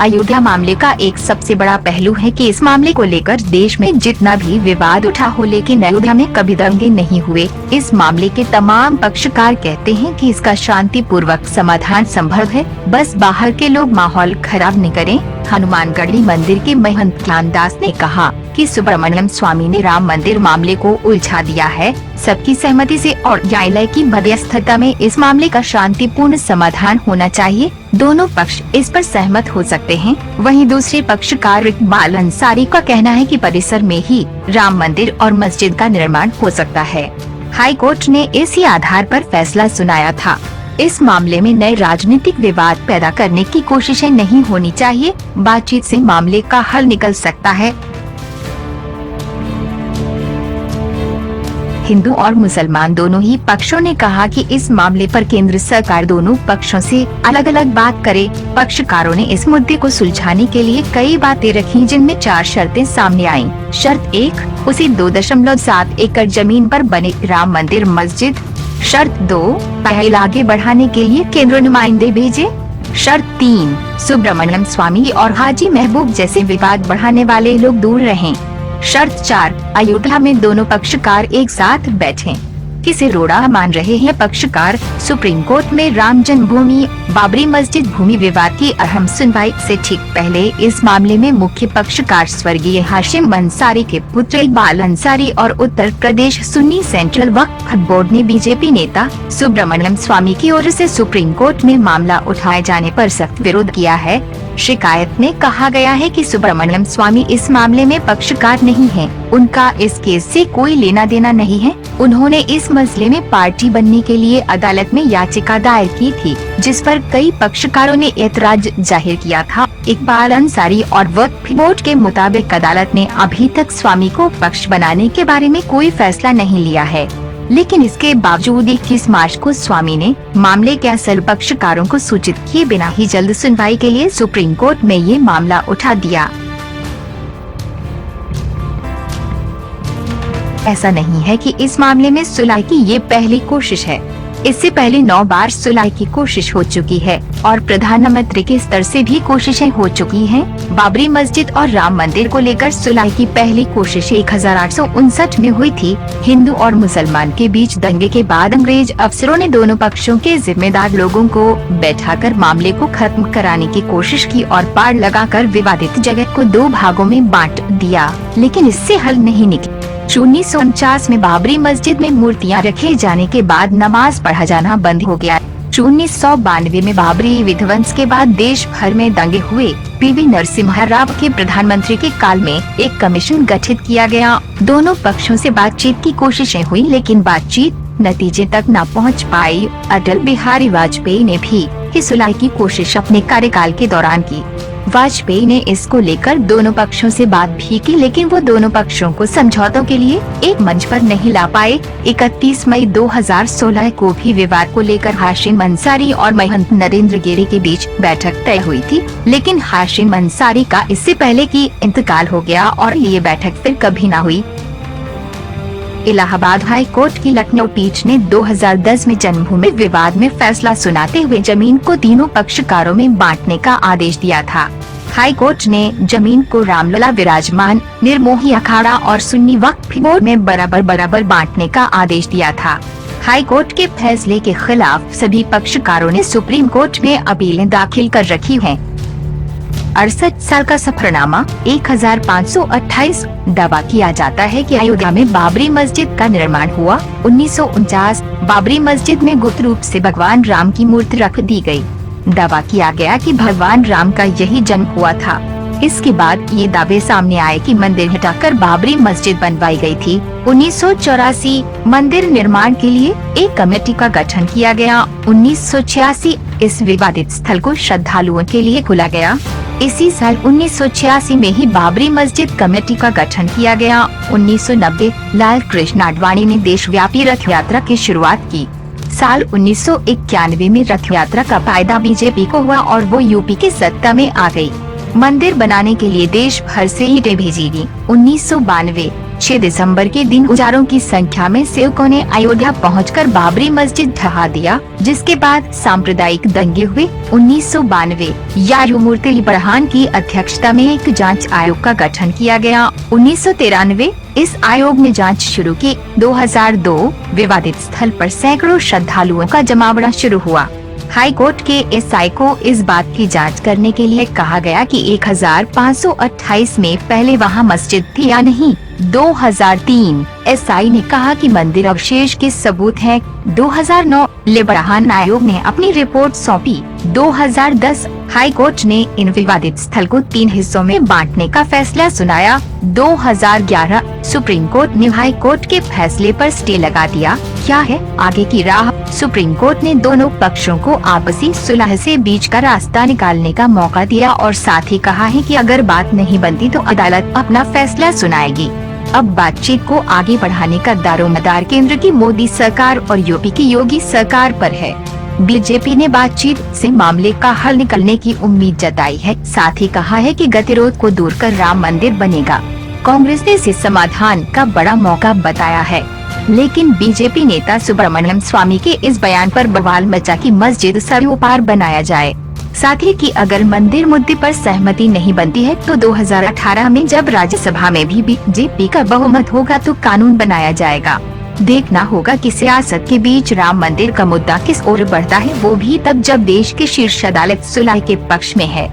अयोध्या मामले का एक सबसे बड़ा पहलू है कि इस मामले को लेकर देश में जितना भी विवाद उठा हो, लेकिन अयोध्या में कभी दंगे नहीं हुए। इस मामले के तमाम पक्षकार कहते हैं कि इसका शांतिपूर्वक समाधान संभव है, बस बाहर के लोग माहौल खराब न करें। हनुमानगढ़ी मंदिर के महंत ज्ञानदास ने कहा कि सुब्रमण्यम स्वामी ने राम मंदिर मामले को उलझा दिया है। सबकी सहमति से और न्यायालय की मध्यस्थता में इस मामले का शांतिपूर्ण समाधान होना चाहिए। दोनों पक्ष इस पर सहमत हो सकते हैं। वहीं दूसरे पक्षकार इकबाल अंसारी का कहना है कि परिसर में ही राम मंदिर और मस्जिद का निर्माण हो सकता है। हाई कोर्ट ने इसी आधार पर फैसला सुनाया था। इस मामले में नए राजनीतिक विवाद पैदा करने की कोशिशें नहीं होनी चाहिए। बातचीत से मामले का हल निकल सकता है। हिंदू और मुसलमान दोनों ही पक्षों ने कहा कि इस मामले पर केंद्र सरकार दोनों पक्षों से अलग अलग बात करे। पक्षकारों ने इस मुद्दे को सुलझाने के लिए कई बातें रखी, जिनमें 4 शर्तें सामने आईं। शर्त 1, उसी 2.7 एकड़ जमीन पर बने राम मंदिर मस्जिद। शर्त 2, पहल आगे बढ़ाने के लिए केंद्र नुमाइंदे भेजे। शर्त 3, सुब्रमण्यम स्वामी और हाजी महबूब जैसे विवाद बढ़ाने वाले लोग दूर रहें। शर्त 4, अयोध्या में दोनों पक्षकार एक साथ बैठें। किसे रोड़ा मान रहे हैं पक्षकार। सुप्रीम कोर्ट में राम जन्मभूमि बाबरी मस्जिद भूमि विवाद की अहम सुनवाई से ठीक पहले इस मामले में मुख्य पक्षकार स्वर्गीय हाशिम अंसारी के पुत्र इकबाल अंसारी और उत्तर प्रदेश सुन्नी सेंट्रल वक्फ बोर्ड ने बीजेपी नेता सुब्रमण्यम स्वामी की ओर से सुप्रीम कोर्ट में मामला उठाए जाने पर सख्त विरोध किया है। शिकायत में कहा गया है कि सुब्रमण्यम स्वामी इस मामले में पक्षकार नहीं हैं। उनका इस केस से कोई लेना देना नहीं है। उन्होंने इस मसले में पार्टी बनने के लिए अदालत में याचिका दायर की थी, जिस पर कई पक्षकारों ने एतराज जाहिर किया था। इकबाल अंसारी और वक्फ बोर्ड के मुताबिक अदालत ने अभी तक स्वामी को पक्ष बनाने के बारे में कोई फैसला नहीं लिया है, लेकिन इसके बावजूद 21 मार्च को स्वामी ने मामले के असल पक्षकारों को सूचित किए बिना ही जल्द सुनवाई के लिए सुप्रीम कोर्ट में ये मामला उठा दिया। ऐसा नहीं है कि इस मामले में सुलह की ये पहली कोशिश है। इससे पहले 9 बार सुलह की कोशिश हो चुकी है और प्रधानमंत्री के स्तर से भी कोशिशें हो चुकी हैं। बाबरी मस्जिद और राम मंदिर को लेकर सुलह की पहली कोशिश 1859 में हुई थी। हिंदू और मुसलमान के बीच दंगे के बाद अंग्रेज अफसरों ने दोनों पक्षों के जिम्मेदार लोगों को बैठाकर मामले को खत्म कराने की कोशिश की और पार लगाकर विवादित जगह को 2 भागों में बांट दिया, लेकिन इससे हल नहीं निकला। 1949 में बाबरी मस्जिद में मूर्तियां रखे जाने के बाद नमाज पढ़ा जाना बंद हो गया। 1992 में बाबरी विध्वंस के बाद देश भर में दंगे हुए। पीवी नरसिम्हा राव के प्रधानमंत्री के काल में एक कमीशन गठित किया गया। दोनों पक्षों से बातचीत की कोशिशें हुई, लेकिन बातचीत नतीजे तक न पहुंच पाई। अटल बिहारी वाजपेयी ने भी सुलह की कोशिश अपने कार्यकाल के दौरान की। वाजपेयी ने इसको लेकर दोनों पक्षों से बात भी की, लेकिन वो दोनों पक्षों को समझौतों के लिए एक मंच पर नहीं ला पाए। 31 मई 2016 को भी विवाद को लेकर हाशिम अंसारी और महंत नरेंद्र गिरी के बीच बैठक तय हुई थी, लेकिन हाशिम अंसारी का इससे पहले की इंतकाल हो गया और ये बैठक फिर कभी न हुई। इलाहाबाद हाई कोर्ट की लखनऊ पीठ ने 2010 में जन्मभूमि विवाद में फैसला सुनाते हुए जमीन को तीनों पक्षकारों में बांटने का आदेश दिया था। हाई कोर्ट ने जमीन को रामलला विराजमान, निर्मोही अखाड़ा और सुन्नी वक्फ बोर्ड में बराबर बांटने का आदेश दिया था। हाई कोर्ट के फैसले के खिलाफ सभी पक्षकारों ने सुप्रीम कोर्ट में अपीलें दाखिल कर रखी हैं। 68 साल का सफरनामा 1528 दावा किया जाता है कि अयोध्या में बाबरी मस्जिद का निर्माण हुआ। 1949 बाबरी मस्जिद में गुप्त रूप से भगवान राम की मूर्ति रख दी गई। दावा किया गया कि भगवान राम का यही जन्म हुआ था। इसके बाद ये दावे सामने आए कि मंदिर हटाकर बाबरी मस्जिद बनवाई गई थी। 1984 मंदिर निर्माण के लिए एक कमेटी का गठन किया गया। 1986 इस विवादित स्थल को श्रद्धालुओं के लिए खोला गया। इसी साल 1986 में ही बाबरी मस्जिद कमेटी का गठन किया गया। 1990 लाल कृष्ण आडवाणी ने देशव्यापी रथ यात्रा की शुरुआत की। साल 1991 में रथ यात्रा का फायदा बीजेपी को हुआ और वो यूपी की सत्ता में आ गई। मंदिर बनाने के लिए देश भर से ईंटें भेजी गई। 1992 6 दिसंबर के दिन हजारों की संख्या में सेवकों ने अयोध्या पहुंचकर बाबरी मस्जिद ढहा दिया, जिसके बाद सांप्रदायिक दंगे हुए। 1992 यायुमूर्ति बरहान की अध्यक्षता में एक जांच आयोग का गठन किया गया। 1993 इस आयोग ने जांच शुरू की। 2002 विवादित स्थल पर सैकड़ों श्रद्धालुओं का जमावड़ा शुरू हुआ। हाई कोर्ट के एसआई को इस बात की जांच करने के लिए कहा गया कि 1528 में पहले वहां मस्जिद थी या नहीं। 2003 एसआई ने कहा कि मंदिर अवशेष के सबूत हैं। 2009 लिबरहान आयोग ने अपनी रिपोर्ट सौंपी। 2010 हाई कोर्ट ने इन विवादित स्थल को 3 हिस्सों में बांटने का फैसला सुनाया। 2011 सुप्रीम कोर्ट ने हाई कोर्ट के फैसले पर स्टे लगा दिया। क्या है आगे की राह? सुप्रीम कोर्ट ने दोनों पक्षों को आपसी सुलह से बीच का रास्ता निकालने का मौका दिया और साथ ही कहा है कि अगर बात नहीं बनती तो अदालत अपना फैसला सुनाएगी। अब बातचीत को आगे बढ़ाने का दारोमदार केंद्र की मोदी सरकार और यूपी की योगी सरकार पर है। बीजेपी ने बातचीत से मामले का हल निकलने की उम्मीद जताई है। साथ ही कहा है कि गतिरोध को दूर कर राम मंदिर बनेगा। कांग्रेस ने इसे समाधान का बड़ा मौका बताया है, लेकिन बीजेपी नेता सुब्रमण्यम स्वामी के इस बयान पर बवाल मचा कि मस्जिद सरयू पार बनाया जाए। साथ ही कि अगर मंदिर मुद्दे पर सहमति नहीं बनती है तो 2018 में जब राज्यसभा में भी बीजेपी का बहुमत होगा तो कानून बनाया जाएगा। देखना होगा कि सियासत के बीच राम मंदिर का मुद्दा किस ओर बढ़ता है, वो भी तब जब देश की शीर्ष अदालत सुलह के पक्ष में है।